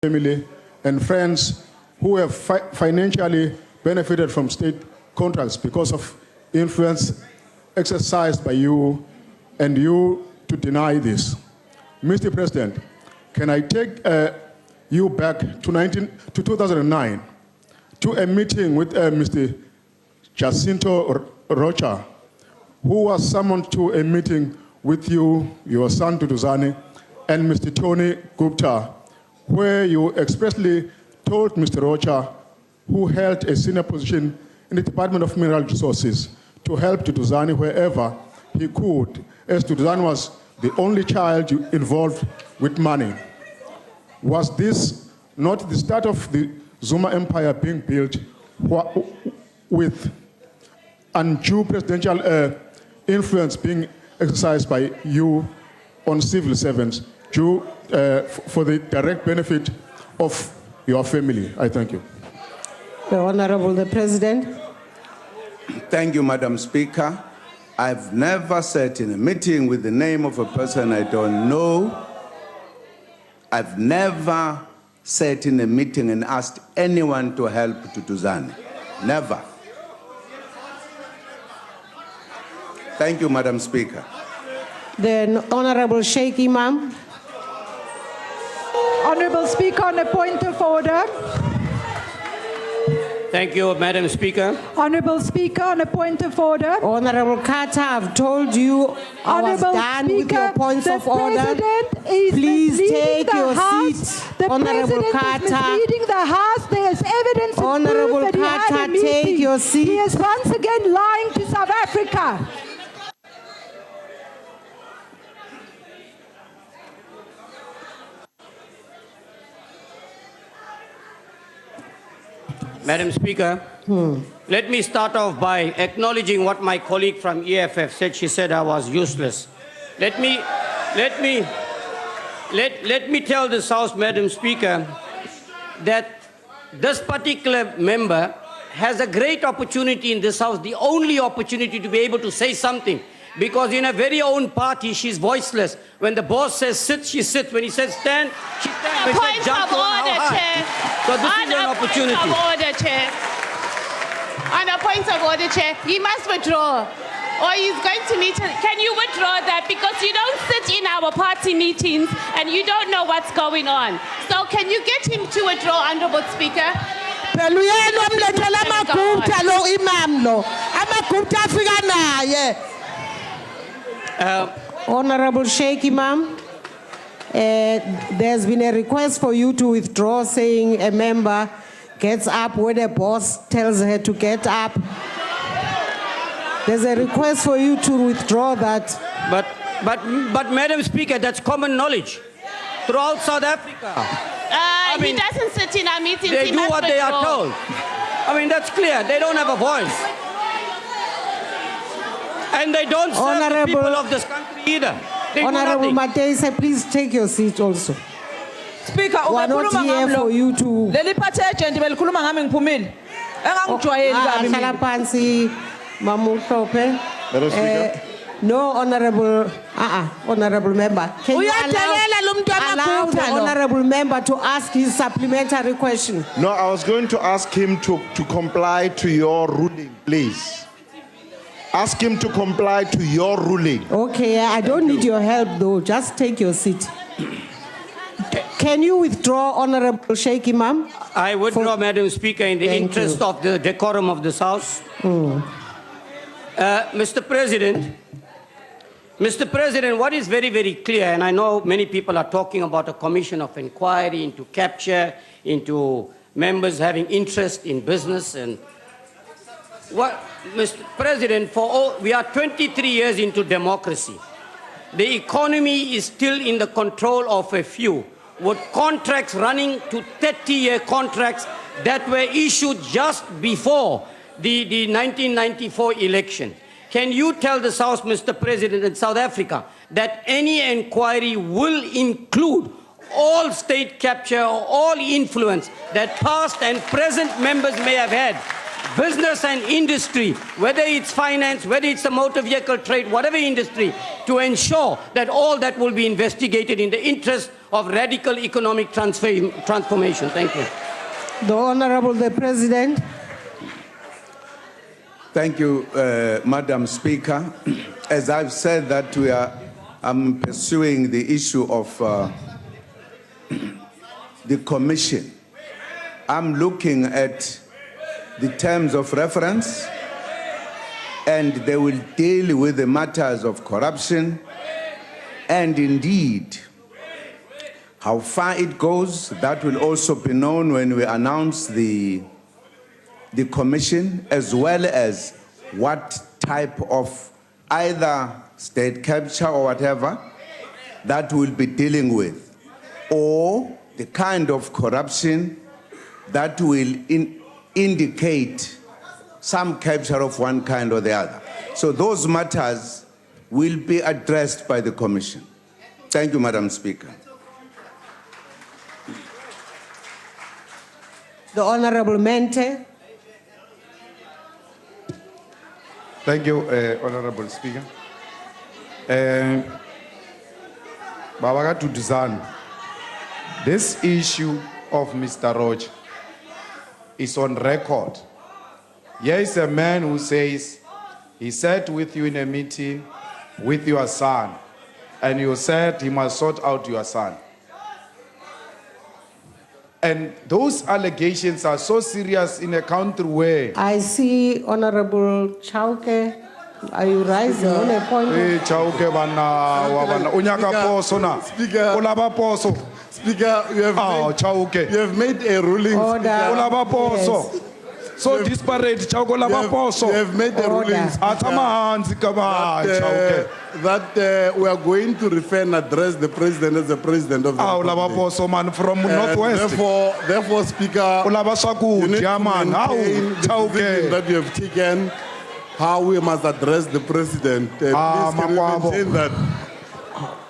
family and friends who have financially benefited from state contracts because of influence exercised by you and you to deny this. Mr. President, can I take you back to 2009 to a meeting with Mr. Jacinto Rocha, who was summoned to a meeting with you, your son Tutuzane, and Mr. Tony Gupta, where you expressly told Mr. Rocha, who held a senior position in the Department of Mineral Resources, to help Tutuzane wherever he could, as Tutuzane was the only child involved with money. Was this not the start of the Zuma empire being built with undue presidential influence being exercised by you on civil servants for the direct benefit of your family? I thank you. The Honorable the President. Thank you, Madam Speaker. I've never sat in a meeting with the name of a person I don't know. I've never sat in a meeting and asked anyone to help Tutuzane. Never. Thank you, Madam Speaker. The Honorable Sheikh Imam. Honorable Speaker, on a point of order. Thank you, Madam Speaker. Honorable Speaker, on a point of order. Honorable Carter, I've told you I was done with your points of order. Please take your seat. The Honorable President Carter. is misleading the House. There is evidence to Honorable prove that he had a Carter, meeting. take your seat. He is once again lying to South Africa. Madam Speaker, let me start off by acknowledging what my colleague from EFF said. She said I was useless. Let me tell this House, Madam Speaker, that this particular member has a great opportunity in this House, the only opportunity to be able to say something. Because in her very own party, she's voiceless. When the boss says sit, she sits. When he says stand, she stands. When he says jump, Chair. So this is an opportunity. On a point of order, Chair. On a point of order, Chair. He must withdraw. Or he's going to meet. Can you withdraw that? Because you don't sit in our party meetings and you don't know what's going on. So can you get him to withdraw, Honorable Speaker? Honorable Sheikh Imam, there's been a request for you to withdraw, saying a member gets up when the boss tells her to get up. There's a request for you to withdraw that. But Madam Speaker, that's common knowledge throughout South Africa. He doesn't sit in our meetings. They do what they are told. I mean, that's clear. They don't have a voice. And they don't serve the people of this country either. Honorable Matese, please take your seat also. Speaker, we are not here for you to... Madam Speaker. No, honorable member. Can you allow the honorable member to ask his supplementary question? No, I was going to ask him to comply to your ruling, please. Ask him to comply to your ruling. Okay, I don't need your help though. Just take your seat. Can you withdraw, Honorable Sheikh Imam? I withdraw, Madam Speaker, in the interest of the decorum of this House. Mr. President, what is very, very clear, and I know many people are talking about a commission of inquiry into capture, into members having interest in business and what, Mr. President, we are 23 years into democracy. The economy is still in the control of a few, with contracts running to 30-year contracts that were issued just before the 1994 election. Can you tell this House, Mr. President, in South Africa, that any inquiry will include all state capture or all influence that past and present members may have had? Business and industry, whether it's finance, whether it's the motor vehicle trade, whatever industry, to ensure that all that will be investigated in the interest of radical economic transformation. Thank you. The Honorable the President. Thank you, Madam Speaker. As I've said that I'm pursuing the issue of the commission. I'm looking at the terms of reference, and they will deal with the matters of corruption, and indeed, how far it goes, that will also be known when we announce the commission, as well as what type of either state capture or whatever that we'll be dealing with, or the kind of corruption that will indicate some capture of one kind or the other. So those matters will be addressed by the commission. Thank you, Madam Speaker. The Honorable Mente. Thank you, Honorable Speaker. Babaga Duduzane, this issue of Mr. Roach is on record. Here is a man who says he sat with you in a meeting with your son, and you said he must sort out your son. And those allegations are so serious in a country where... I see Honorable Chauke. Are you rising on a point? Chauke bana unyaka poso na. Ulaba poso. Speaker, you have made a ruling. Ulaba poso. So disparate, Chauke ulaba poso. You have made a ruling that we are going to refer and address the president as the president of the Republic. Man from Northwest. Therefore, Speaker, you need to maintain the decision that you have taken, how we must address the president. Please can you maintain that?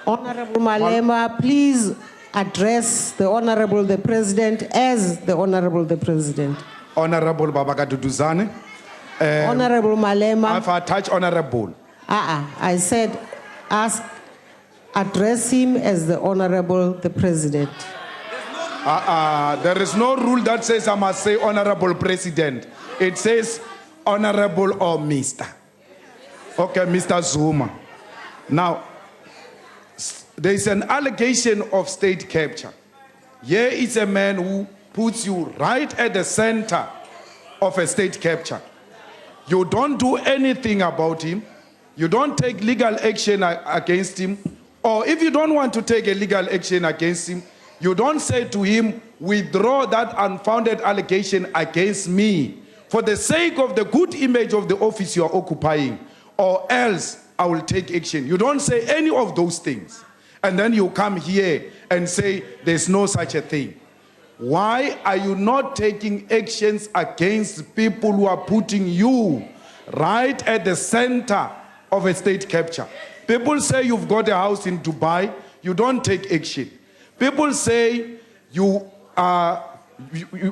Honorable Malema, please address the Honorable the President as the Honorable the President. Honorable Babaga Duduzane. Honorable Malema. If I touch Honorable. I said address him as the Honorable the President. There is no rule that says I must say Honorable President. It says Honorable or Mr. Okay, Mr. Zuma. Now, there is an allegation of state capture. Here is a man who puts you right at the center of a state capture. You don't do anything about him. You don't take legal action against him. Or if you don't want to take a legal action against him, you don't say to him, withdraw that unfounded allegation against me for the sake of the good image of the office you are occupying, or else I will take action. You don't say any of those things. And then you come here and say there's no such a thing. Why are you not taking actions against people who are putting you right at the center of a state capture? People say you've got a house in Dubai, you don't take action. People say you are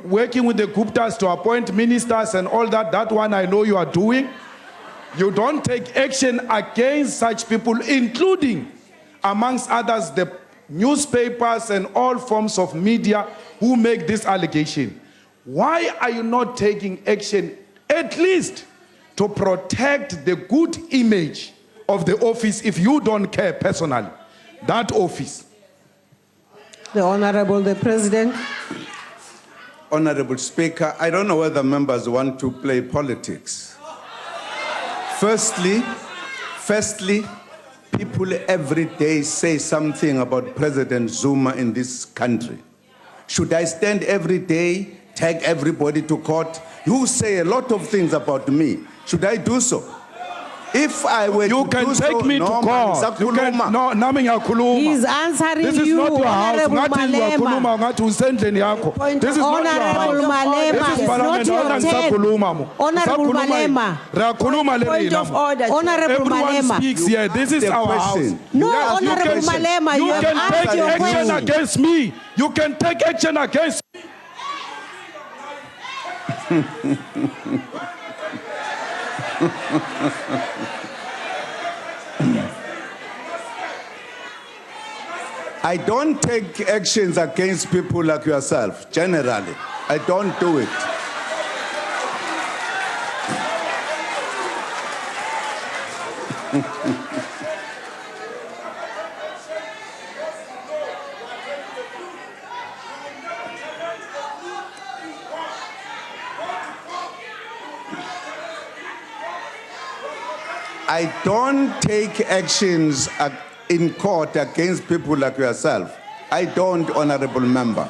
working with the Guptas to appoint ministers and all that. That one I know you are doing. You don't take action against such people, including, amongst others, the newspapers and all forms of media who make this allegation. Why are you not taking action, at least to protect the good image of the office, if you don't care personally, that office? The Honorable the President. Honorable Speaker, I don't know whether members want to play politics. Firstly, people every day say something about President Zuma in this country. Should I stand every day, take everybody to court? You say a lot of things about me. Should I do so? If I were you to can do take so, me to court. You can, no, he's answering this is you, not your house. Honorable Malema. This is not your house. Malema. This is Parliament. Honorable Malema. Point of order. Honorable Everyone Malema. speaks here. This is our house. No, Yes, Honorable Malema, you have can asked take your action question. against me. You can take action against me. I don't take actions against people like yourself, generally. I don't do it. I don't take actions in court against people like yourself. I don't, honorable member.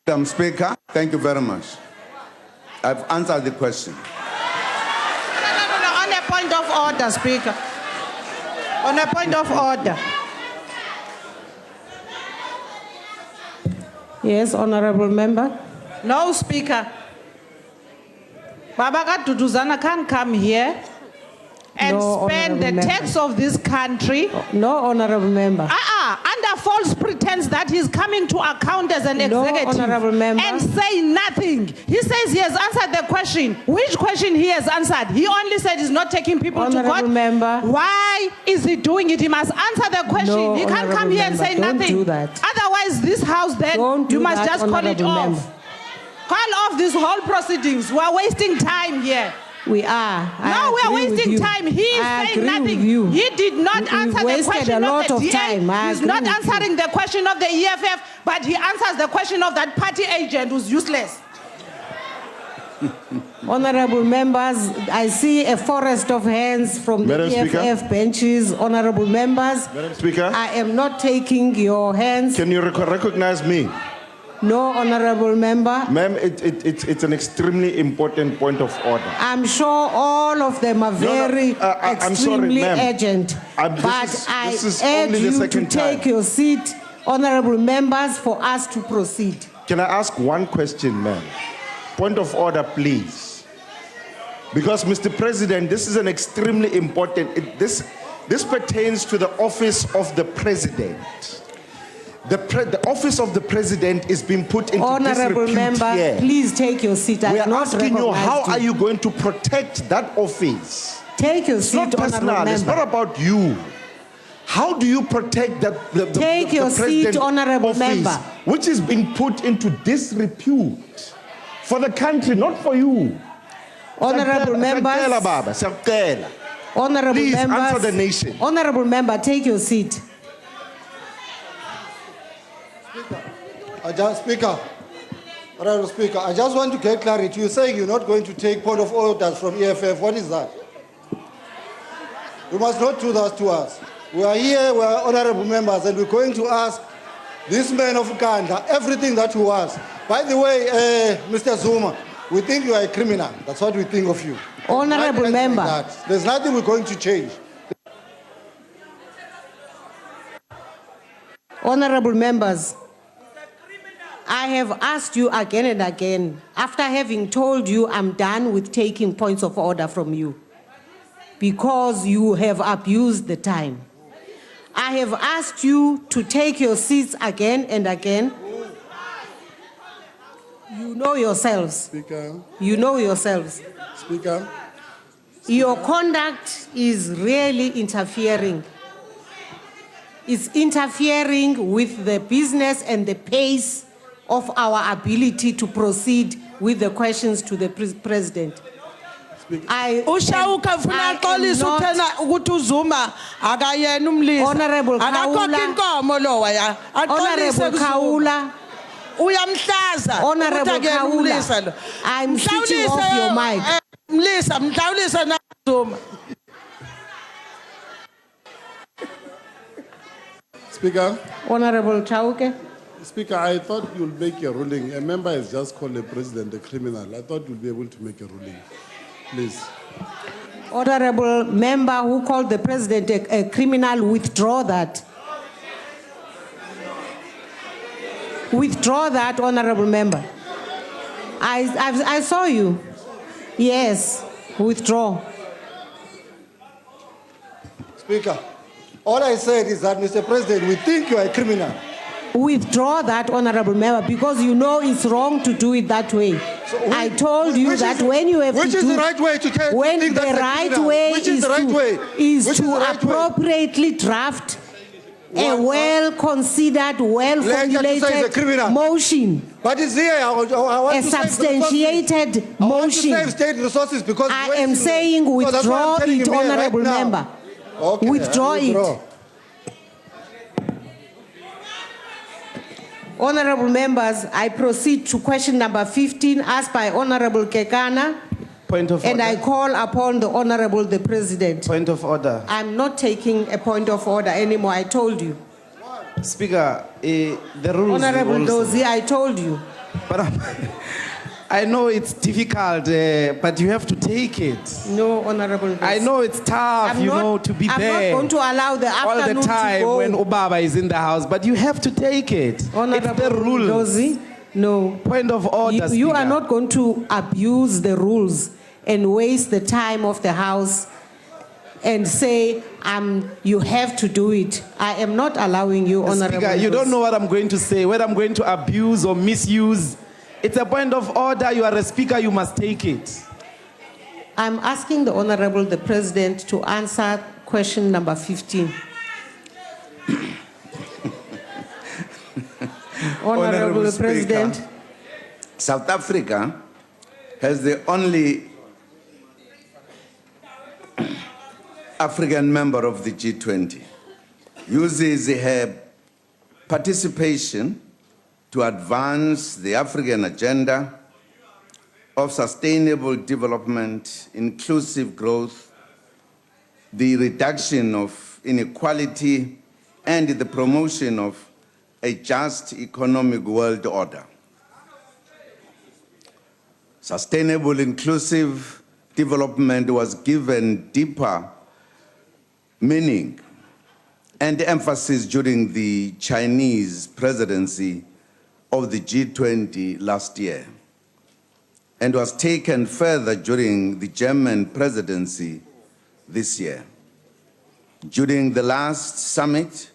Madam Speaker, thank you very much. I've answered the question. No. On a point of order, Speaker. On a point of order. Yes, honorable member. No, Speaker. Baba Duduzana can't come here and spend the tax of this country. No, honorable member. Under false pretense that he's coming to account as an executive honorable member. and say nothing. He says he has answered the question. Which question he has answered? He only said he's not taking people to court. Member. Why is he doing it? He must answer the question. No, he can't come here and say don't nothing. Do that. Otherwise, this house then, you must just call it off. Call off these whole proceedings. We are wasting time here. We are. No, we are wasting time. He is saying nothing. He did not answer the question of the DA. He's not answering the question of the EFF, but he answers the question of that party agent who's useless. Honorable members, I see a forest of hands from the EFF benches. Honorable members, Madam Speaker, I am not taking your hands. Can you recognize me? No, honorable member. Ma'am, it's an extremely important point of order. I'm sure all of them are very extremely urgent. But I urge you to take your seat, honorable members, for us to proceed. Can I ask one question, ma'am? Point of order, please. Because, Mr. President, this is an extremely important, this pertains to the office of the president. The office of the president is being put into honorable disrepute member, here. Please take your seat. We are asking you, how are you going to protect that office? Take your seat, it's not personal. It's not about you. How do you protect the president honorable office, member, which is being put into disrepute for the country, not for you? Honorable members, honorable please members, answer the nation. Honorable member, take your seat. Speaker, Honorable Speaker, I just want to get clarity. You're saying you're not going to take point of orders from EFF. What is that? You must not do that to us. We are here, we are honorable members, and we're going to ask this man of Uganda everything that he was. By the way, Mr. Zuma, we think you are a criminal. That's what we think of you. Honorable member. There's nothing we're going to change. Honorable members, I have asked you again and again, after having told you I'm done with taking points of order from you, because you have abused the time. I have asked you to take your seats again and again. You know yourselves. Speaker. You know yourselves. Speaker. Your conduct is really interfering. It's interfering with the business and the pace of our ability to proceed with the questions to the president. Honorable Kaula, I'm switching off your mic. Speaker. Honorable Chauke. Speaker, I thought you'll make a ruling. A member has just called the president a criminal. I thought you'll be able to make a ruling. Please. Honorable member who called the president a criminal, withdraw that. Withdraw that, honorable member. I saw you. Yes, withdraw. Speaker, all I said is that, Mr. President, we think you are a criminal. Withdraw that, honorable member, because you know it's wrong to do it that way. So I told you that when you have to do... Which is the right way to take... When the right way is to appropriately draft a well-considered, well-formulated motion. But it's here. I want a substantiated motion. I want to save state resources because... I am saying withdraw it, honorable member. Okay, withdraw it. Honorable members, I proceed to question number 15 asked by Honorable Kekana. Point of order. And I call upon the Honorable the President. Point of order. I'm not taking a point of order anymore, I told you. Speaker, the rules... Honorable Dozie, I told you. But I know it's difficult, but you have to take it. No, Honorable Dozie. I know it's tough, to be I'm there. I'm not going to allow the afternoon all the time to go. when Obaba is in the house, but you have to take it. Honorable it's the rules. Dozie, no. Point of order, you are not going to abuse the rules and waste the time of the House and say, you have to do it. I am not allowing you, Honorable Speaker, you don't know what I'm going to say, whether I'm going to abuse or misuse. It's a point of order. You are a speaker, you must take it. I'm asking the Honorable the President to answer question number 15. Honorable President. South Africa has the only African member of the G20, uses her participation to advance the African agenda of sustainable development, inclusive growth, the reduction of inequality, and the promotion of a just economic world order. Sustainable, inclusive development was given deeper meaning and emphasis during the Chinese presidency of the G20 last year, and was taken further during the German presidency this year. During the last summit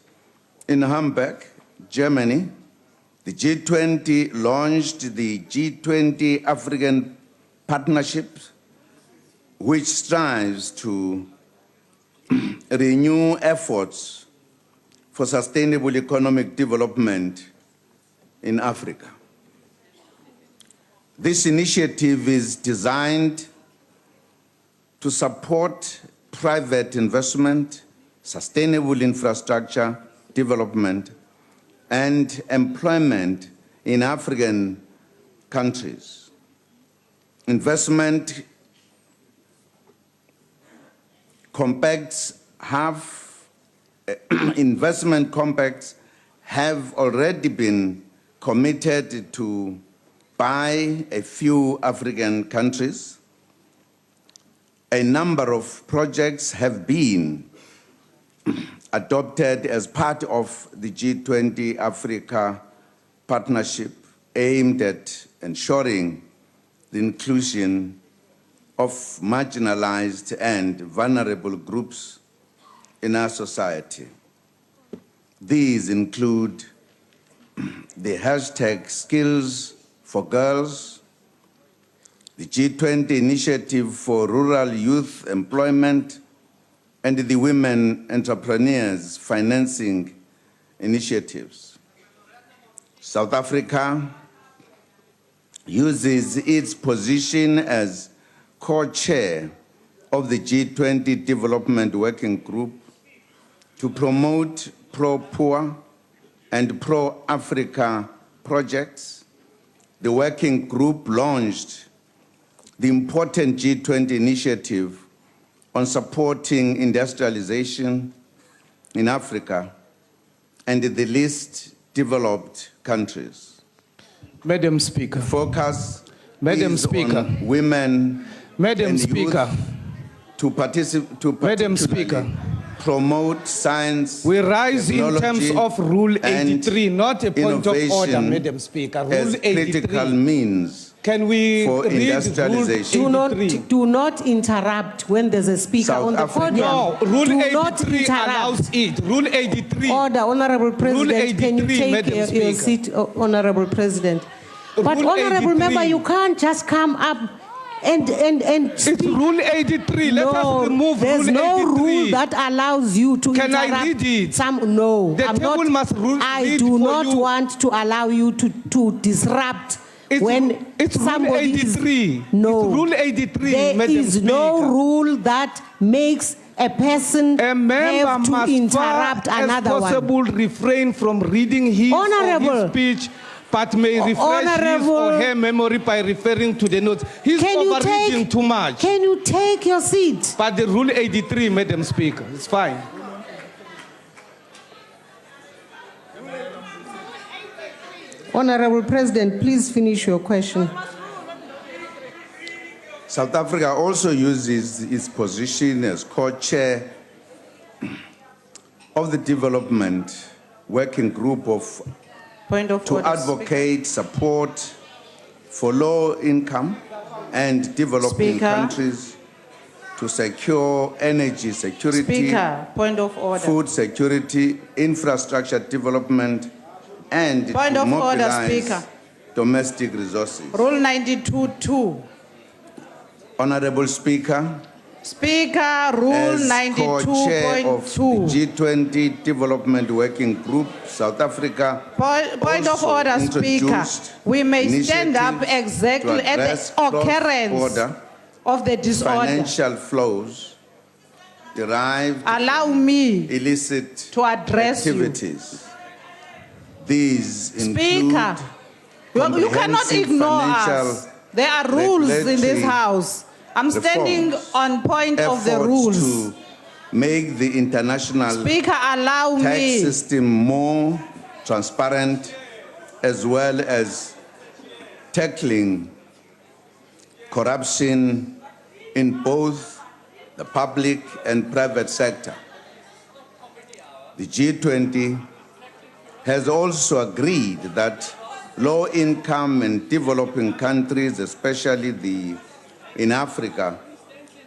in Hamburg, Germany, the G20 launched the G20 African Partnership, which strives to renew efforts for sustainable economic development in Africa. This initiative is designed to support private investment, sustainable infrastructure development, and employment in African countries. Investment compacts have already been committed to by a few African countries. A number of projects have been adopted as part of the G20 Africa Partnership aimed at ensuring the inclusion of marginalized and vulnerable groups in our society. These include the hashtag Skills for Girls, the G20 Initiative for Rural Youth Employment, and the Women Entrepreneurs Financing Initiatives. South Africa uses its position as co-chair of the G20 Development Working Group to promote pro-poor and pro-Africa projects. The working group launched the important G20 initiative on supporting industrialization in Africa and the least developed countries. Madam Speaker. Focus Madam is Speaker. on women Madam and Speaker. Youth to Madam Speaker. Promote science. We rise in terms of Rule 83, not a point of order, Madam Speaker. Rule as 83. critical means Can we for read industrialization. Do not interrupt when there's a speaker South on the Africa. podium. No, Rule Do 83 not interrupt. allows it. Rule 83. Order, Honorable President. Can you 83, take Madam your Speaker. seat, Honorable President? But Rule Honorable 83. Member, you can't just come up and speak. It's Rule 83. Let us remove there's Rule 83. no rule that allows you to Can interrupt. I read it? No, The I'm table not. must I read do for not you. want to allow you to disrupt. It's Rule somebody 83. No. It's Rule 83, There Madam is no Speaker. rule that makes a person A member have to must interrupt far as another one. possible refrain from reading his or Honorable. his speech, but may refresh his Honorable. or her memory by referring to the notes. He's Can you overreading take- too much. Can you take your seat? But the Rule 83, Madam Speaker, it's fine. Honorable President, please finish your question. South Africa also uses its position as co-chair of the development working group Point of to order, advocate support for low income and developing Speaker. countries to secure energy security, Speaker, point of order. food security, infrastructure development, and Point to of order, mobilize Speaker. domestic resources. Rule 92.2. Honorable Speaker, Speaker, Rule as co-chair of the 92.2. G20 Development Working Group, South Africa Point of also order, Speaker. introduced We may stand up initiatives exactly to at address the occurrence cross-border of the disorder. financial flows derived Allow me illicit to address you. activities. These Speaker, you cannot comprehensive ignore financial us. There are rules in this regulatory house. I'm standing reforms, on point of the efforts rules. to make the international Speaker, allow tax me. system more transparent, as well as tackling corruption in both the public and private sector. The G20 has also agreed that low-income and developing countries, especially in Africa,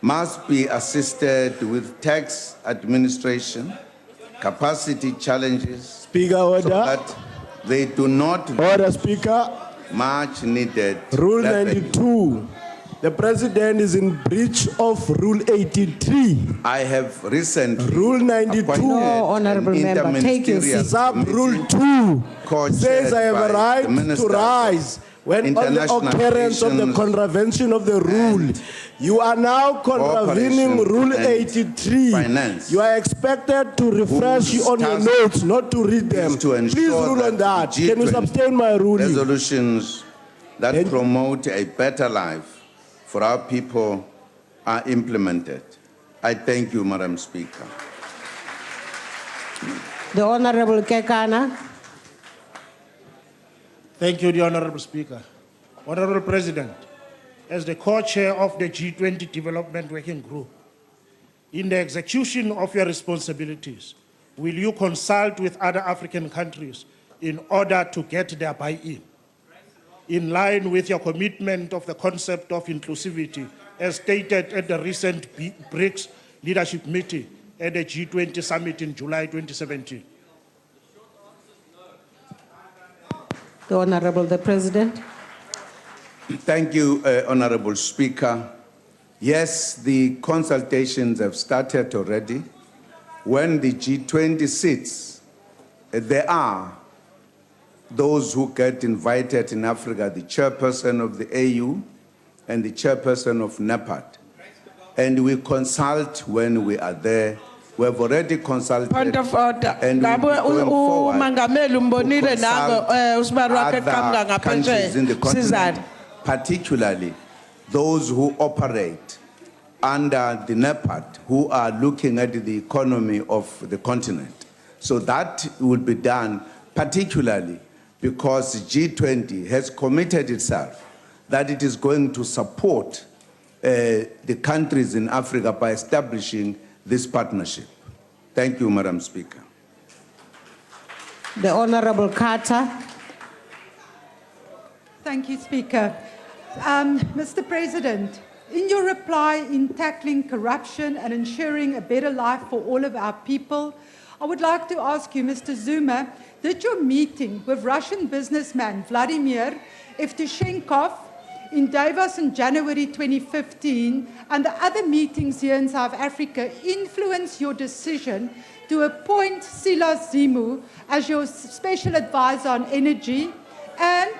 must be assisted with tax administration, capacity challenges, Speaker, order. so that they do not Order, Speaker. much needed Rule revenue. 92. The President is in breach of Rule 83. I have recently Rule 92. appointed No, Honorable an Member, take your interministerial seat. Sub Rule committee 2 co-chaired says I have by a the right to Minister of rise when on the International occurrence of the Relations contravention of the rule. You are now contravening Cooperation Rule and 83. Finance. You are expected to refresh Whose on your task notes, not to read them. is to ensure Please rule that on that. the Can you G20 sustain my ruling? resolutions that promote a better life for our people are implemented. I thank you, Madam Speaker. The Honorable Kekana. Thank you, the Honorable Speaker. Honorable President, as the co-chair of the G20 Development Working Group, in the execution of your responsibilities, will you consult with other African countries in order to get their buy-in? In line with your commitment of the concept of inclusivity, as stated at the recent BRICS leadership meeting at the G20 summit in July 2017. The Honorable the President. Thank you, Honorable Speaker. Yes, the consultations have started already. When the G20 sits, there are those who get invited in Africa, the chairperson of the AU and the chairperson of NEPAD. And we consult when we are there. We have already consulted. Point of order. And we'll be going forward to consult other countries in the continent, particularly those who operate under the NEPAD, who are looking at the economy of the continent. So that will be done particularly because G20 has committed itself that it is going to support the countries in Africa by establishing this partnership. Thank you, Madam Speaker. The Honorable Carter. Thank you, Speaker. Mr. President, in your reply in tackling corruption and ensuring a better life for all of our people, I would like to ask you, Mr. Zuma, did your meeting with Russian businessman Vladimir Evtushenkov in Davos in January 2015 and the other meetings here in South Africa influence your decision to appoint Silas Zimu as your special advisor on energy? And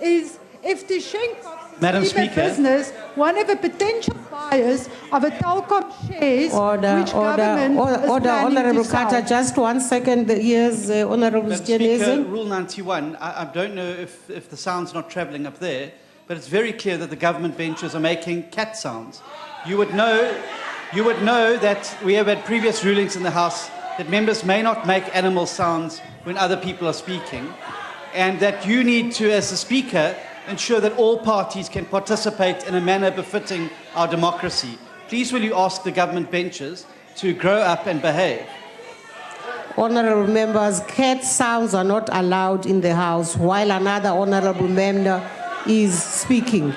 is Evtushenkov's business one of the potential buyers of a telecom shares which government is planning Honorable to sell? Carter, just 1 second. Here's Honorable Madam Speaker, Steenhuisen. Rule 91, I don't know if the sound's not travelling up there, but it's very clear that the government benches are making cat sounds. You would know that we have had previous rulings in the House that members may not make animal sounds when other people are speaking, and that you need to, as the Speaker, ensure that all parties can participate in a manner befitting our democracy. Please will you ask the government benches to grow up and behave. Honorable members, cat sounds are not allowed in the House while another honorable member is speaking.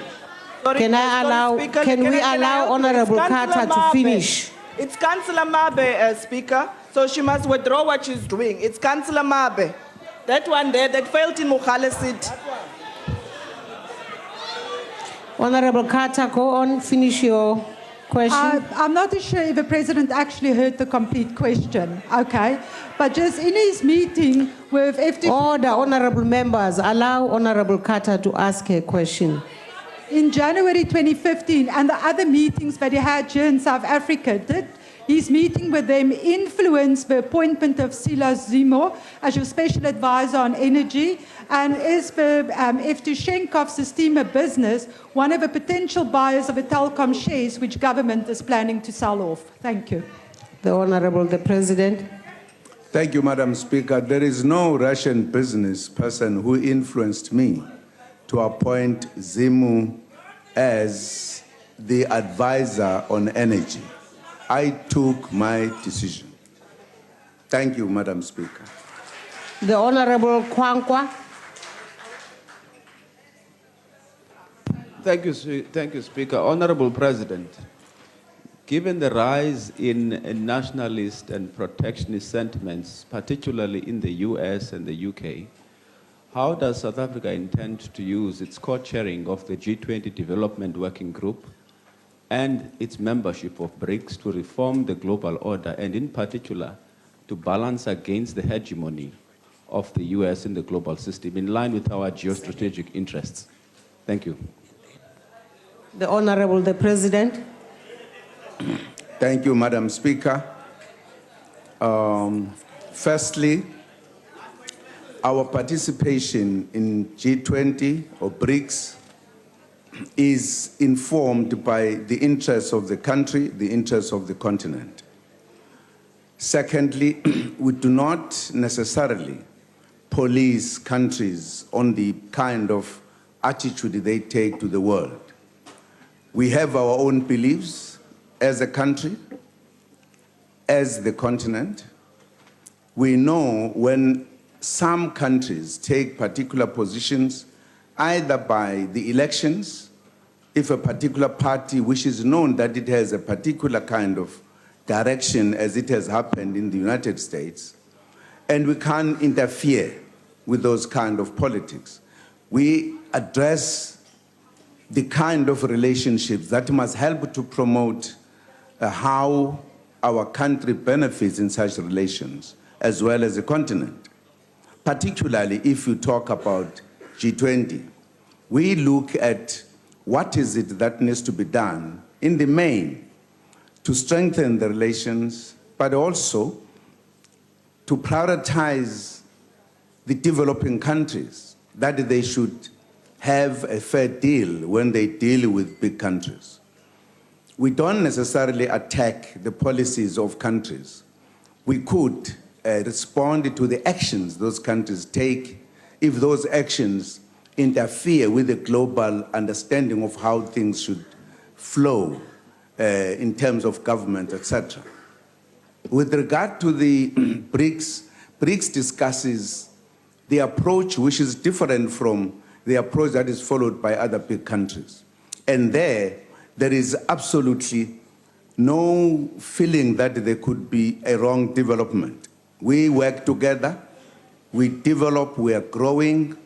Can we allow Honorable Carter to finish? It's Councillor Mabe, Speaker, so she must withdraw what she's doing. It's Councillor Mabe. That one there that failed in Mukhale seat. Honorable Carter, go on, finish your question. I'm not sure if the President actually heard the complete question, okay? But just in his meeting with FD... Order, honorable members, allow Honorable Carter to ask her question. In January 2015 and the other meetings that he had here in South Africa, did his meeting with them influence the appointment of Silas Zimo as your special advisor on energy? And is the Evtushenkov's Sistema business one of the potential buyers of the telecom shares which government is planning to sell off? Thank you. The Honorable the President. Thank you, Madam Speaker. There is no Russian business person who influenced me to appoint Zimu as the advisor on energy. I took my decision. Thank you, Madam Speaker. The Honorable Kwankwa. Thank you, Speaker. Honorable President, given the rise in nationalist and protectionist sentiments, particularly in the US and the UK, how does South Africa intend to use its co-chairing of the G20 Development Working Group and its membership of BRICS to reform the global order, and in particular, to balance against the hegemony of the US in the global system in line with our geostrategic interests? Thank you. The Honorable the President. Thank you, Madam Speaker. Firstly, our participation in G20 or BRICS is informed by the interests of the country, the interests of the continent. Secondly, we do not necessarily police countries on the kind of attitude they take to the world. We have our own beliefs as a country, as the continent. We know when some countries take particular positions, either by the elections, if a particular party wishes known that it has a particular kind of direction as it has happened in the United States, and we can't interfere with those kind of politics. We address the kind of relationships that must help to promote how our country benefits in such relations, as well as the continent. Particularly if you talk about G20, we look at what is it that needs to be done in the main to strengthen the relations, but also to prioritize the developing countries, that they should have a fair deal when they deal with big countries. We don't necessarily attack the policies of countries. We could respond to the actions those countries take if those actions interfere with the global understanding of how things should flow in terms of government, etc. With regard to the BRICS, BRICS discusses the approach which is different from the approach that is followed by other big countries. And there is absolutely no feeling that there could be a wrong development. We work together, we develop, we are growing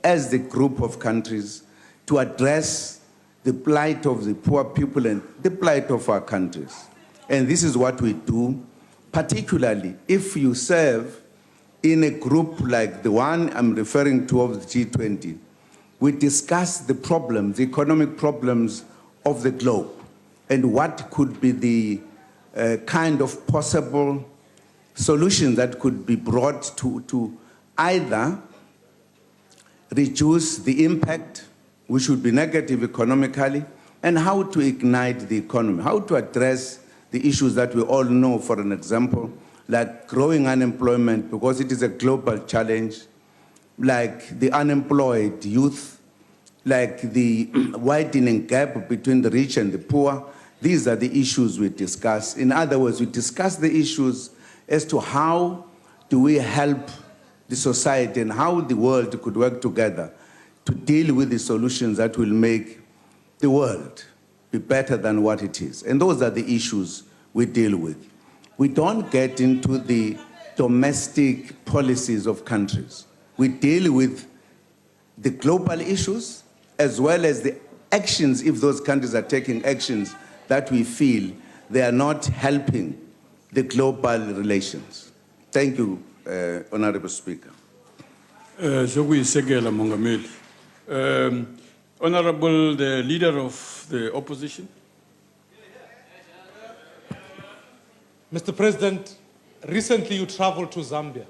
as the group of countries to address the plight of the poor people and the plight of our countries. And this is what we do, particularly if you serve in a group like the one I'm referring to of the G20. We discuss the problems, the economic problems of the globe, and what could be the kind of possible solutions that could be brought to either reduce the impact, which would be negative economically, and how to ignite the economy, how to address the issues that we all know, for an example, like growing unemployment, because it is a global challenge, like the unemployed youth, like the widening gap between the rich and the poor. These are the issues we discuss. In other words, we discuss the issues as to how do we help the society and how the world could work together to deal with the solutions that will make the world be better than what it is. And those are the issues we deal with. We don't get into the domestic policies of countries. We deal with the global issues as well as the actions, if those countries are taking actions that we feel they are not helping the global relations. Thank you, Honorable Speaker. Sokuyisekela Mongameli. Honorable the Leader of the Opposition. Mr. President, recently you traveled to Zambia.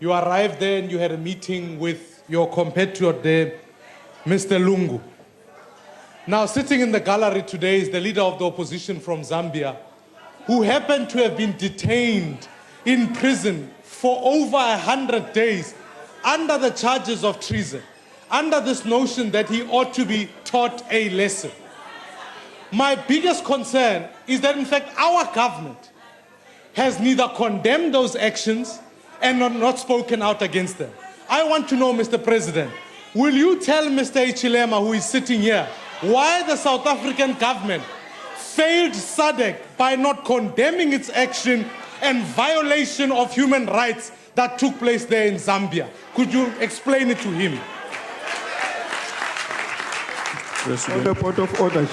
You arrived there and you had a meeting with your compatriot there, Mr. Lungu. Now, sitting in the gallery today is the leader of the opposition from Zambia, who happened to have been detained in prison for over 100 days under the charges of treason, under this notion that he ought to be taught a lesson. My biggest concern is that, in fact, our government has neither condemned those actions and not spoken out against them. I want to know, Mr. President, will you tell Mr. Ichilema, who is sitting here, why the South African government failed SADC by not condemning its action and violation of human rights that took place there in Zambia? Could you explain it to him? On the point of order,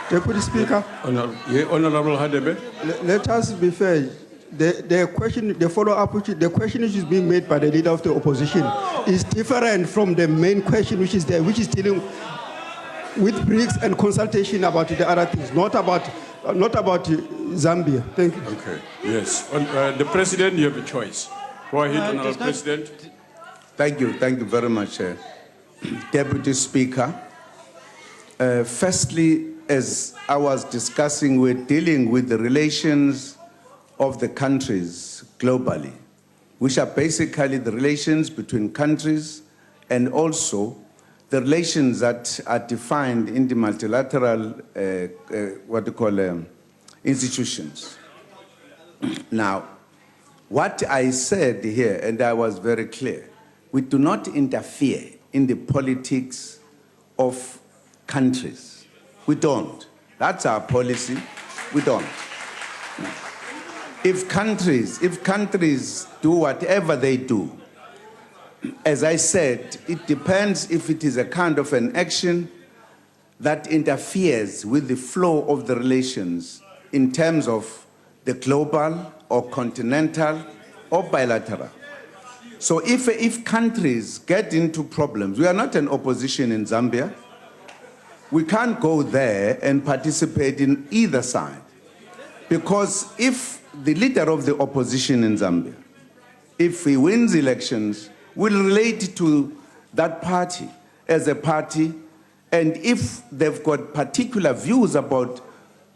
Deputy Speaker. Honorable Hadebe. Let us be fair. The question which is being made by the leader of the opposition is different from the main question which is there, which is dealing with BRICS and consultation about the other things, not about Zambia. Thank you. Okay. Yes. The President, you have a choice. Go ahead, Honorable President. Thank you very much, Deputy Speaker. Firstly, as I was discussing, we're dealing with the relations of the countries globally, which are basically the relations between countries and also the relations that are defined in the multilateral, institutions. Now, what I said here, and I was very clear, we do not interfere in the politics of countries. We don't. That's our policy. We don't. If countries do whatever they do, as I said, it depends if it is a kind of an action that interferes with the flow of the relations in terms of the global or continental or bilateral. So if countries get into problems, we are not an opposition in Zambia. We can't go there and participate in either side. Because if the leader of the opposition in Zambia, if he wins elections, will relate to that party as a party, and if they've got particular views about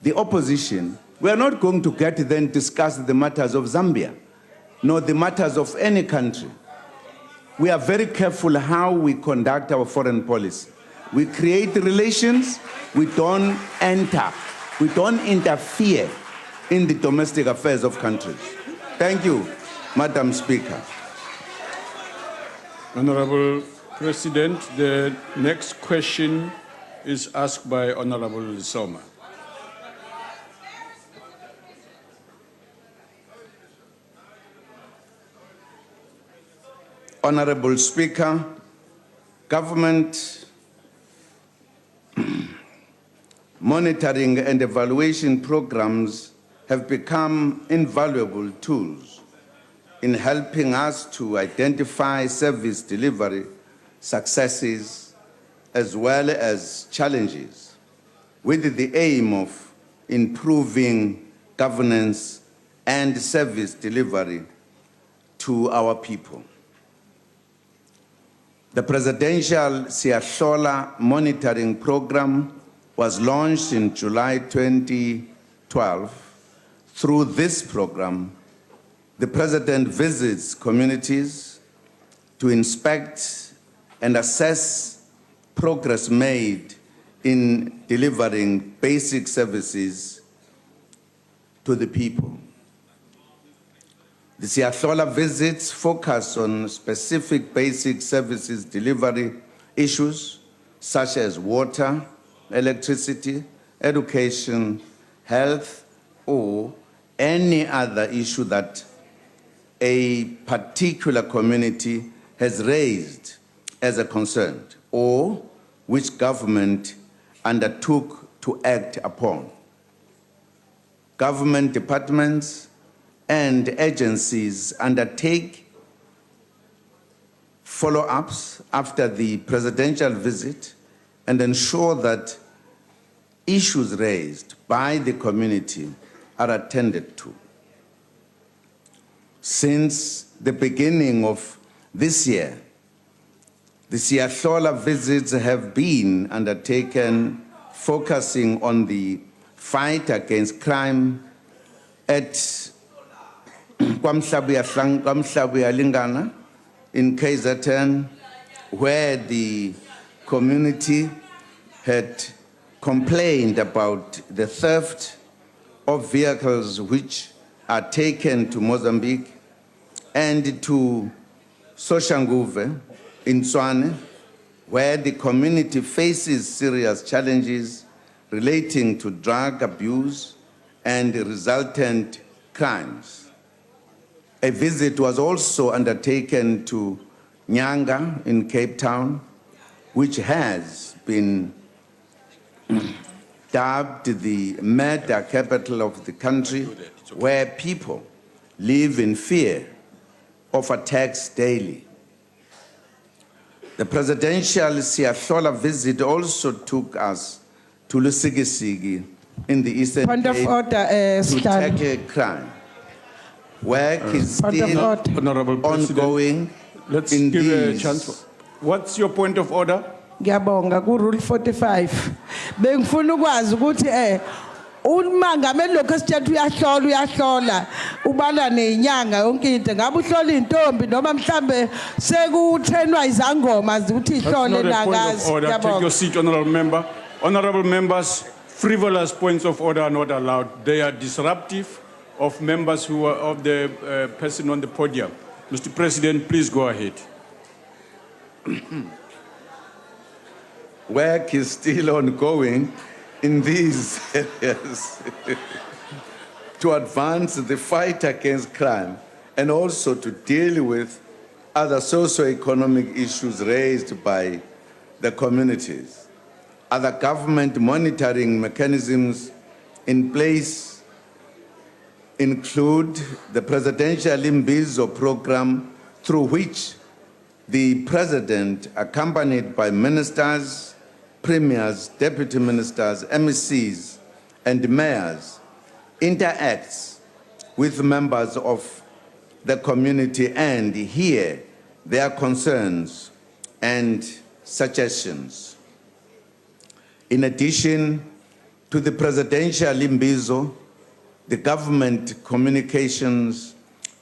the opposition, we are not going to get then discuss the matters of Zambia, nor the matters of any country. We are very careful how we conduct our foreign policy. We create relations, we don't enter, we don't interfere in the domestic affairs of countries. Thank you, Madam Speaker. Honorable President, the next question is asked by Honorable Zuma. Honorable Speaker, government monitoring and evaluation programs have become invaluable tools in helping us to identify service delivery successes as well as challenges, with the aim of improving governance and service delivery to our people. The Presidential Siahlola Monitoring Program was launched in July 2012. Through this program, the President visits communities to inspect and assess progress made in delivering basic services to the people. The Siahlola visits focus on specific basic services delivery issues such as water, electricity, education, health, or any other issue that a particular community has raised as a concern or which government undertook to act upon. Government departments and agencies undertake follow-ups after the presidential visit and ensure that issues raised by the community are attended to. Since the beginning of this year, the Siahlola visits have been undertaken focusing on the fight against crime at Kwamhlabuya Lingana in KZN, where the community had complained about the theft of vehicles which are taken to Mozambique, and to Soshanguve in Tswane, where the community faces serious challenges relating to drug abuse and resultant crimes. A visit was also undertaken to Nyanga in Cape Town, which has been dubbed the murder capital of the country, where people live in fear of attacks daily. The presidential Siahlola visit also took us to Lusigisigi in the Eastern Point of Cape order, to tackle crime. Work is still ongoing. Let's in give a these. chance. What's your point of order? Ngiyabonga ku rule 45. Bengifuna ukwazi ukuthi umangameli lokho esithethe uyahlola ubala nenyanga yonke into ngabe uhlola intombi noma mhlambe sekuthenwa izangoma ukuthi ihlole nangazi. Take your seat, honorable member. Honorable members, frivolous points of order are not allowed. They are disruptive of members who are of the person on the podium. Mr. President, please go ahead. Work is still ongoing in these areas to advance the fight against crime and also to deal with other socio-economic issues raised by the communities. Other government monitoring mechanisms in place include the Presidential Imbizo program, through which the President, accompanied by ministers, premiers, deputy ministers, MECs, and mayors, interacts with members of the community and hear their concerns and suggestions. In addition to the Presidential Imbizo, the Government Communications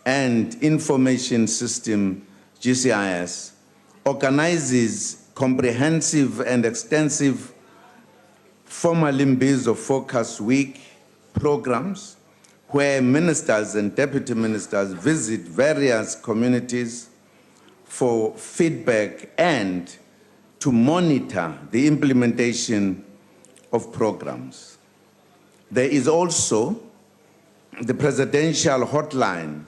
and Information System, GCIS, organizes comprehensive and extensive formal Imbizo Focus Week programs where ministers and deputy ministers visit various communities for feedback and to monitor the implementation of programs. There is also the presidential hotline,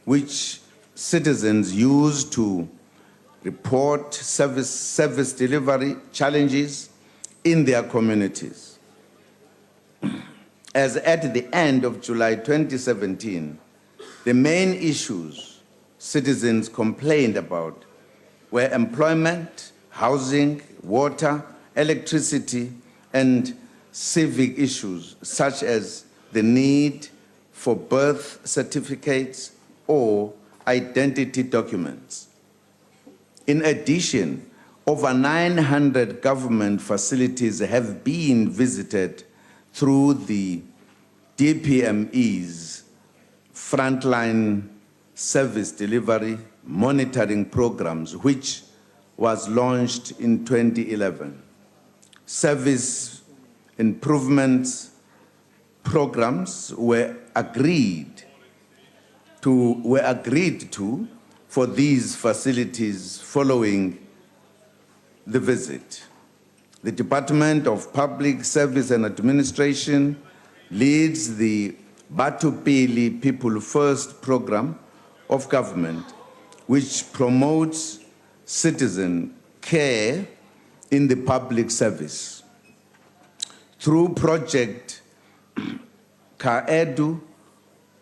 which citizens use to report service delivery challenges in their communities. As at the end of July 2017, the main issues citizens complained about were employment, housing, water, electricity, and civic issues such as the need for birth certificates or identity documents. In addition, over 900 government facilities have been visited through the DPME's frontline service delivery monitoring programs, which was launched in 2011. Service improvements programs were agreed to for these facilities following the visit. The Department of Public Service and Administration leads the Batupili People First program of government, which promotes citizen care in the public service. Through Project Kaedu,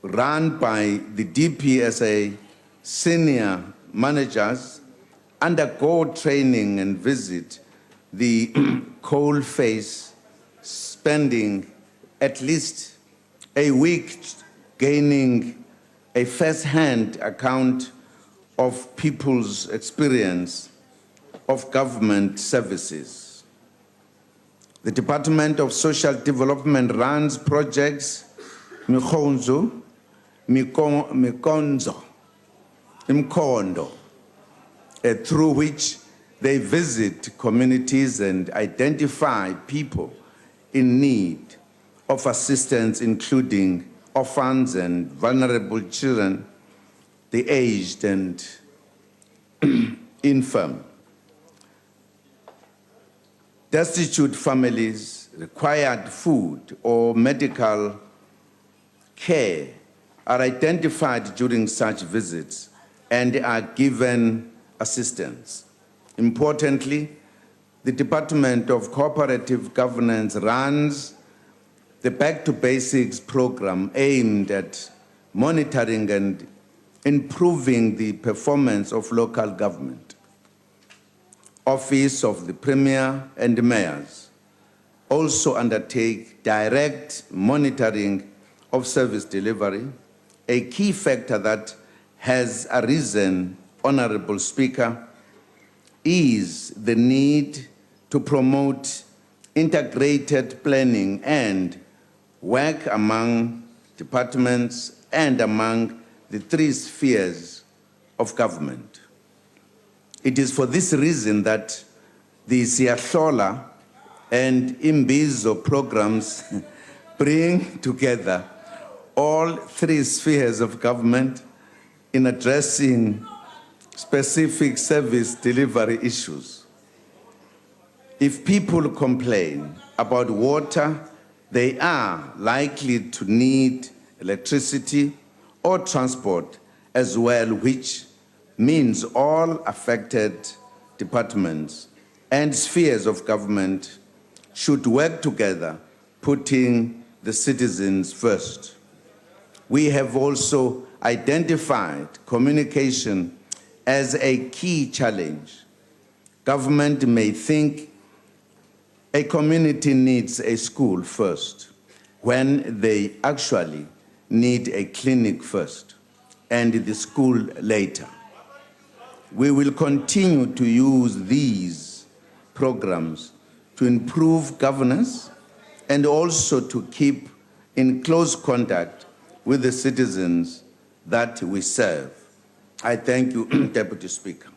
run by the DPSA, senior managers undergo training and visit the coal face, spending at least a week gaining a first-hand account of people's experience of government services. The Department of Social Development runs projects Mikondo, through which they visit communities and identify people in need of assistance, including orphans and vulnerable children, the aged and infirm. Destitute families, required food or medical care are identified during such visits and are given assistance. Importantly, the Department of Cooperative Governance runs the Back to Basics program aimed at monitoring and improving the performance of local government. Office of the Premier and Mayors also undertake direct monitoring of service delivery, a key factor that has arisen, Honorable Speaker, is the need to promote integrated planning and work among departments and among the three spheres of government. It is for this reason that the Siyahlola and Imbizo programs bring together all three spheres of government in addressing specific service delivery issues. If people complain about water, they are likely to need electricity or transport as well, which means all affected departments and spheres of government should work together, putting the citizens first. We have also identified communication as a key challenge. Government may think a community needs a school first, when they actually need a clinic first, and the school later. We will continue to use these programs to improve governance and also to keep in close contact with the citizens that we serve. I thank you, Deputy Speaker.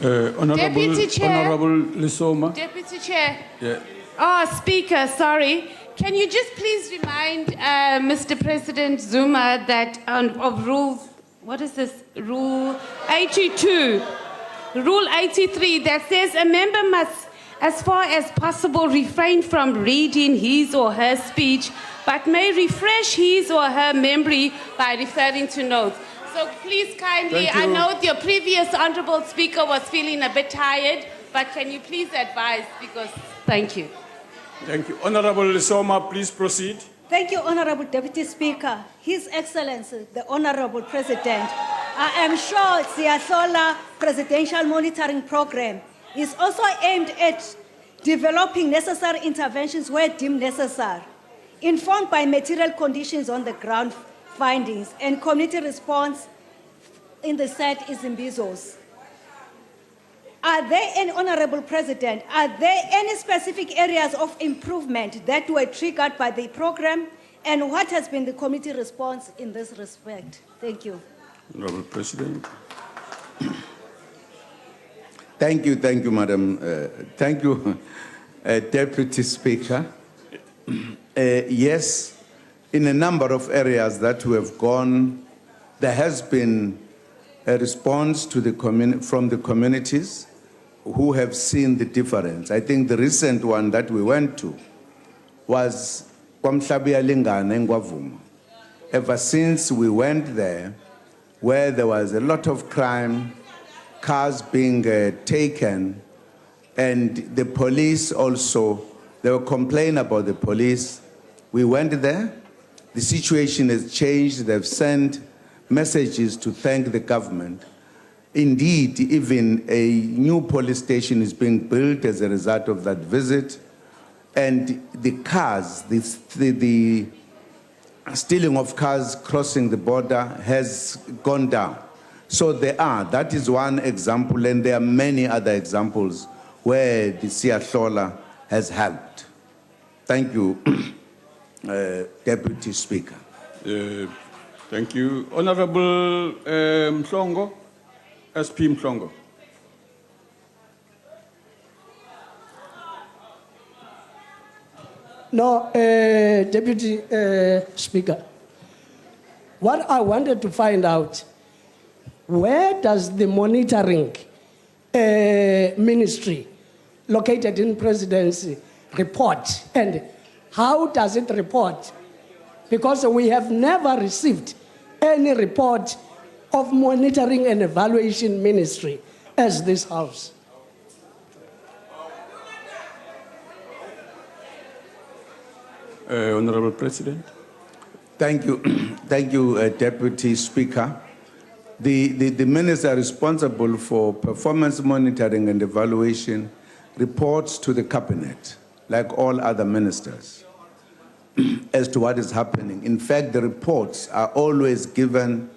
Deputy Chair. Honorable Lisoma. Deputy Chair. Yeah. Oh, Speaker, sorry. Can you just please remind Mr. President Zuma that of Rule what is this? Rule 82. Rule 83 that says a member must, as far as possible, refrain from reading his or her speech, but may refresh his or her memory by referring to notes. So please kindly, I know your previous honorable speaker was feeling a bit tired, but can you please advise, because thank you. Thank you. Honorable Soma, please proceed. Thank you, Honorable Deputy Speaker. His Excellency, the Honorable President, I am sure Siyasola Presidential Monitoring Program is also aimed at developing necessary interventions where deemed necessary, informed by material conditions on the ground findings and community response in the said Izimbizos. Are there any, Honorable President, are there any specific areas of improvement that were triggered by the program, and what has been the community response in this respect? Thank you. Honorable President. Thank you, Madam. Thank you, Deputy Speaker. Yes, in a number of areas that we have gone, there has been a response to from the communities who have seen the difference. I think the recent one that we went to was Kwamhlabia Lingana in Gwavuma. Ever since we went there, where there was a lot of crime, cars being taken, and the police also, they were complaining about the police. We went there, the situation has changed, they've sent messages to thank the government. Indeed, even a new police station is being built as a result of that visit. And the cars, the stealing of cars crossing the border has gone down. So that is one example, and there are many other examples where the Siyasola has helped. Thank you, Deputy Speaker. Thank you. Honorable Mhlongo, SP Mhlongo. No, Deputy Speaker, what I wanted to find out, where does the monitoring ministry located in presidency report, and how does it report? Because we have never received any report of monitoring and evaluation ministry as this house. Honorable President. Thank you, Deputy Speaker. The minister responsible for performance monitoring and evaluation reports to the cabinet, like all other ministers, as to what is happening. In fact, the reports are always given,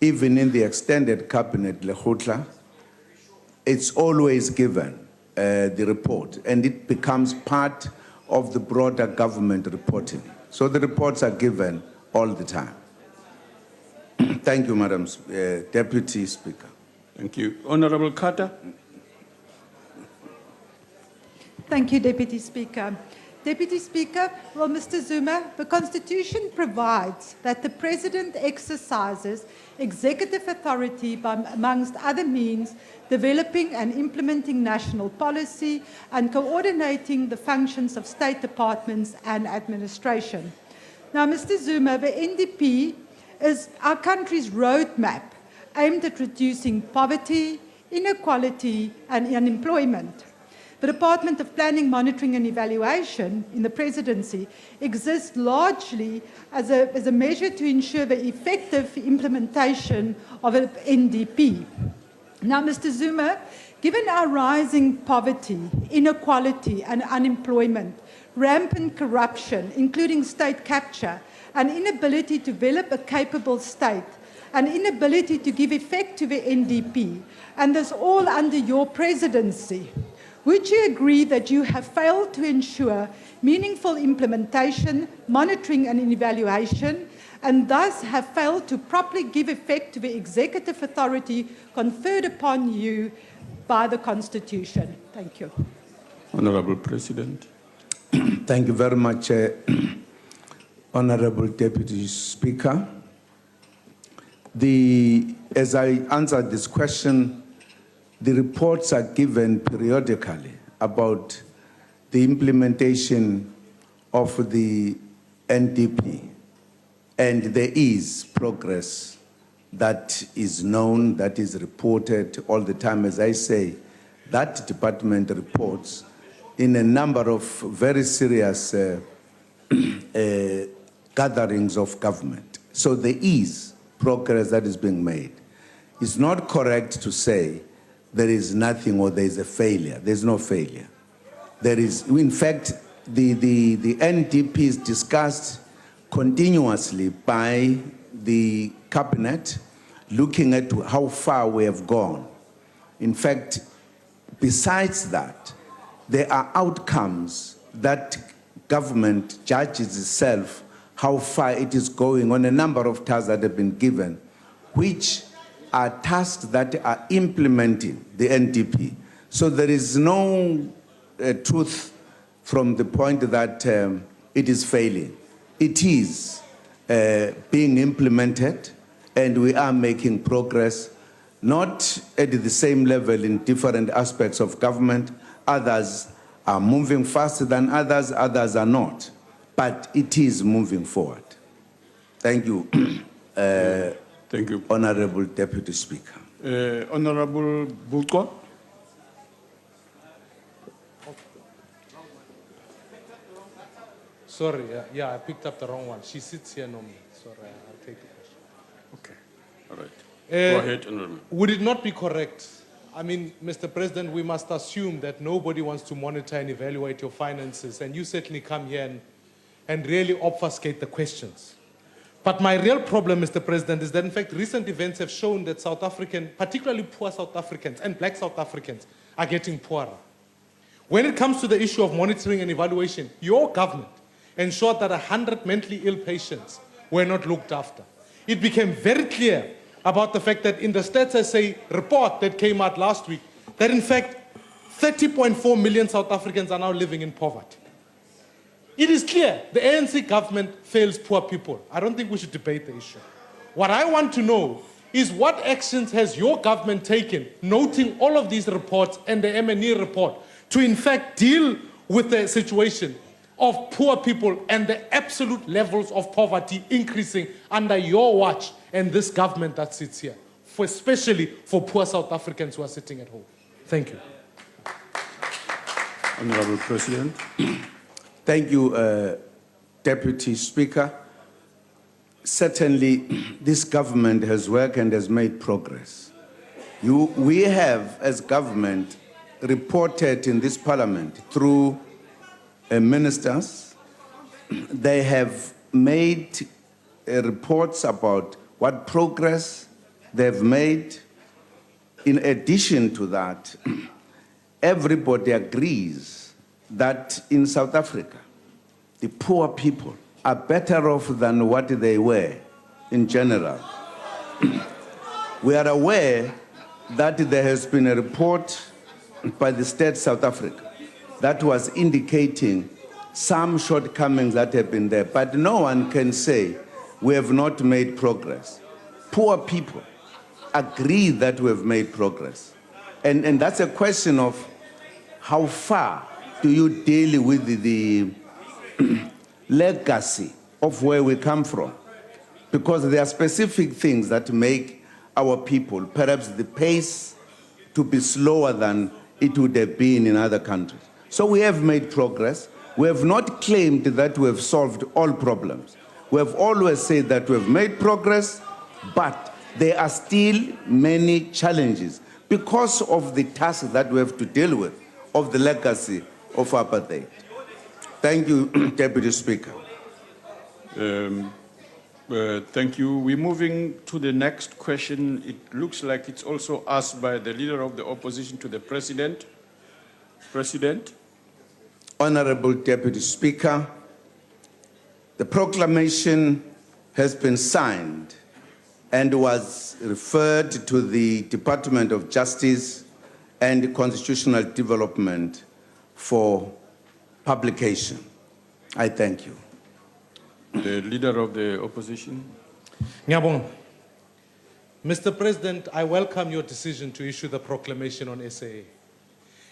even in the extended cabinet, Lehutla. It's always given, the report, and it becomes part of the broader government reporting. So the reports are given all the time. Thank you, Madam Deputy Speaker. Thank you. Honorable Carter. Thank you, Deputy Speaker. Deputy Speaker, well, Mr. Zuma, the Constitution provides that the President exercises executive authority by, amongst other means, developing and implementing national policy and coordinating the functions of state departments and administration. Now, Mr. Zuma, the NDP is our country's roadmap aimed at reducing poverty, inequality, and unemployment. The Department of Planning, Monitoring and Evaluation in the Presidency exists largely as a measure to ensure the effective implementation of an NDP. Now, Mr. Zuma, given our rising poverty, inequality and unemployment, rampant corruption, including state capture, an inability to develop a capable state, an inability to give effect to the NDP, and this all under your presidency, would you agree that you have failed to ensure meaningful implementation, monitoring and evaluation, and thus have failed to properly give effect to the executive authority conferred upon you by the Constitution? Thank you. Honorable President. Thank you very much, Honorable Deputy Speaker. As I answered this question, the reports are given periodically about the implementation of the NDP, and there is progress that is known, that is reported all the time. As I say, that department reports in a number of very serious gatherings of government. So there is progress that is being made. It's not correct to say there is nothing or there is a failure. There's no failure. There is, in fact, the NDP is discussed continuously by the cabinet, looking at how far we have gone. In fact, besides that, there are outcomes that government judges itself how far it is going on a number of tasks that have been given, which are tasks that are implementing the NDP. So there is no truth from the point that it is failing. It is being implemented, and we are making progress, not at the same level in different aspects of government. Others are moving faster than others, others are not. But it is moving forward. Thank you. Thank you. Honorable Deputy Speaker. Honorable Buko. Sorry, yeah, I picked up the wrong one. She sits here normally. Sorry, I'll take the question. Okay, all right. Go ahead, Honorable. Would it not be correct? I mean, Mr. President, we must assume that nobody wants to monitor and evaluate your finances, and you certainly come here and really obfuscate the questions. But my real problem, Mr. President, is that in fact recent events have shown that South African, particularly poor South Africans and black South Africans, are getting poorer. When it comes to the issue of monitoring and evaluation, your government ensured that 100 mentally ill patients were not looked after. It became very clear about the fact that in the Stats SA report that came out last week, that in fact 30.4 million South Africans are now living in poverty. It is clear the ANC government fails poor people. I don't think we should debate the issue. What I want to know is what actions has your government taken, noting all of these reports and the MNE report, to in fact deal with the situation of poor people and the absolute levels of poverty increasing under your watch and this government that sits here, especially for poor South Africans who are sitting at home. Thank you. Honorable President. Thank you, Deputy Speaker. Certainly, this government has worked and has made progress. We have, as government, reported in this parliament through ministers. They have made reports about what progress they've made. In addition to that, everybody agrees that in South Africa, the poor people are better off than what they were in general. We are aware that there has been a report by the State South Africa that was indicating some shortcomings that have been there, but no one can say we have not made progress. Poor people agree that we have made progress. And that's a question of how far do you deal with the legacy of where we come from? Because there are specific things that make our people, perhaps the pace to be slower than it would have been in other countries. So we have made progress. We have not claimed that we have solved all problems. We have always said that we have made progress, but there are still many challenges because of the tasks that we have to deal with, of the legacy of apartheid. Thank you, Deputy Speaker. Thank you. We're moving to the next question. It looks like it's also asked by the Leader of the Opposition to the President. President. Honorable Deputy Speaker, the proclamation has been signed and was referred to the Department of Justice and Constitutional Development for publication. I thank you. The Leader of the Opposition. Ngiyabonga. Mr. President, I welcome your decision to issue the proclamation on SAA.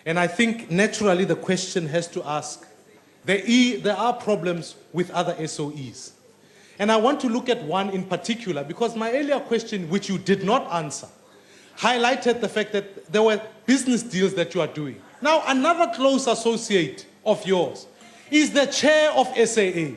And I think naturally the question has to ask, there are problems with other SOEs. And I want to look at one in particular because my earlier question, which you did not answer, highlighted the fact that there were business deals that you are doing. Now, another close associate of yours is the chair of SAA.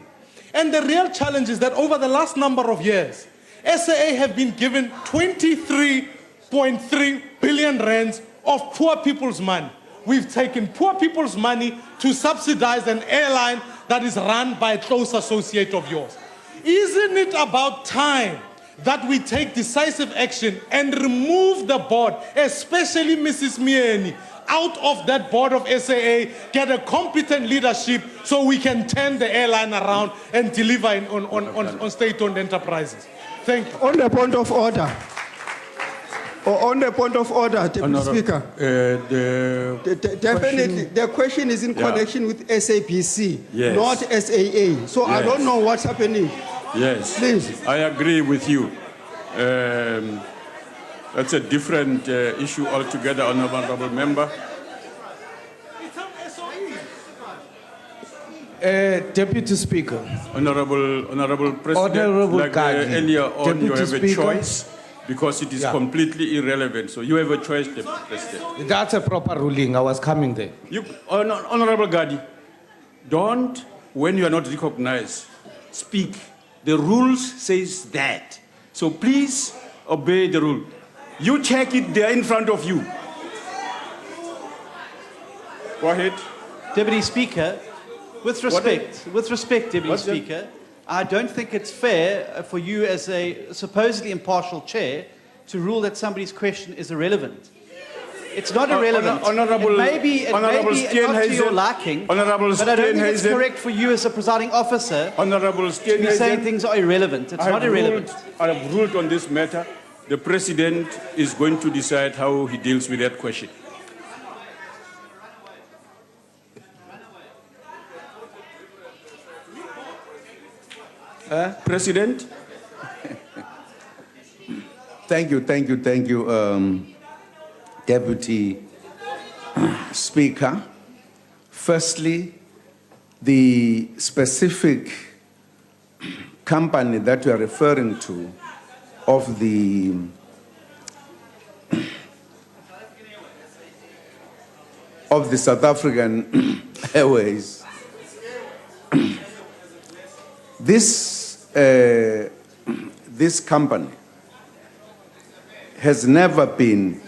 And the real challenge is that over the last number of years, SAA have been given 23.3 billion rands of poor people's money. We've taken poor people's money to subsidize an airline that is run by a close associate of yours. Isn't it about time that we take decisive action and remove the board, especially Mrs. Mieni, out of that board of SAA, get a competent leadership so we can turn the airline around and deliver on state-owned enterprises? Thank you. On the point of order. On the point of order, Deputy Speaker. Definitely, the question is in connection with SAPC, Yes. not SAA. So I Yes. don't know what's happening. Yes, Please. I agree with you. That's a different issue altogether, honorable member. Deputy Speaker. Honorable President, Honorable like Kadi, earlier on, Deputy you have Speaker. a choice because it is completely irrelevant. So you have a choice, Deputy President. That's a proper ruling. I was coming there. Honorable Gadi, don't, when you are not recognized, speak. The rules says that. So please obey the rule. You check it there in front of you. Go ahead. Deputy Speaker, with respect, Deputy Speaker, I don't think it's fair for you as a supposedly impartial chair to rule that somebody's question is irrelevant. It's not irrelevant. Honorable it may be not to your liking, but I don't think it's correct for you as a presiding officer to be saying things are irrelevant. It's not irrelevant. I have ruled on this matter. The President is going to decide how he deals with that question. President? Thank you, Deputy Speaker. Firstly, the specific company that you are referring to of the South African Airways, this company has never been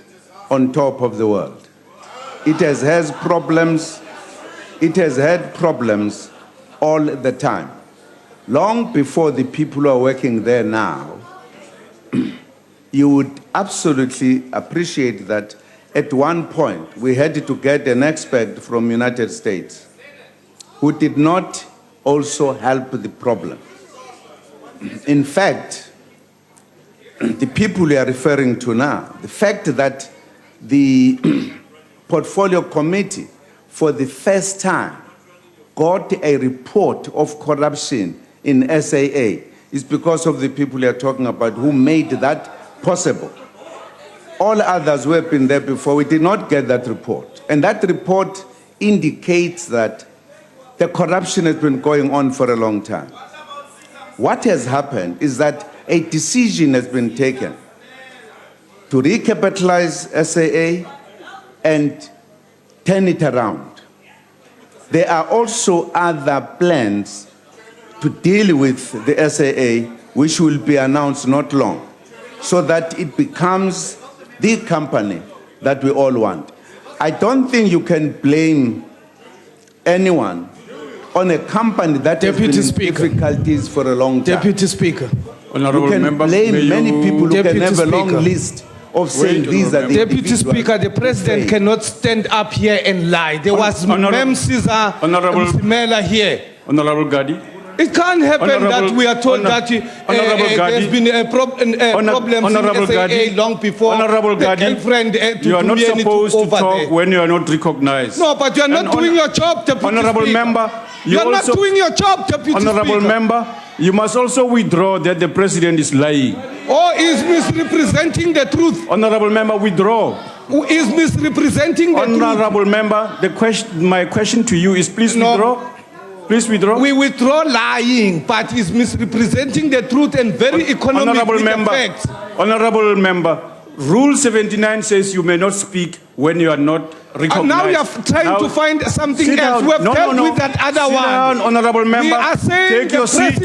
on top of the world. It has had problems all the time. Long before the people who are working there now, you would absolutely appreciate that at one point we had to get an expert from United States who did not also help the problem. In fact, the people you are referring to now, the fact that the portfolio committee for the first time got a report of corruption in SAA is because of the people you are talking about who made that possible. All others who have been there before, we did not get that report. And that report indicates that the corruption has been going on for a long time. What has happened is that a decision has been taken to recapitalize SAA and turn it around. There are also other plans to deal with the SAA, which will be announced not long, so that it becomes the company that we all want. I don't think you can blame anyone on a company that has been in difficulties for a long time. Deputy Speaker. You can blame many people who can have a long list of saying these are the Deputy Speaker, the President cannot stand up here and lie. There was Mem Caesar Mela here. Honorable Gadi. It can't happen that we are told that there's been a problem in SAA long before Honorable Gadi, you are not supposed to talk when you are not recognized. No, but you are not doing your job, Deputy Honorable Speaker. Member, you are not doing your job, Deputy Honorable Speaker. Member, you must also withdraw that the President is lying. Oh, is misrepresenting the truth. Honorable member, withdraw. Who is misrepresenting the truth? Honorable member, my question to you is please withdraw. Please withdraw. We withdraw lying, but is misrepresenting the truth and very economic Honorable with member, the facts. Honorable member, Rule 79 says you may not speak when you are not recognized. Now we are trying to find something else. Down. We have dealt with that other Sit one. down, Honorable member. We are saying take your seat.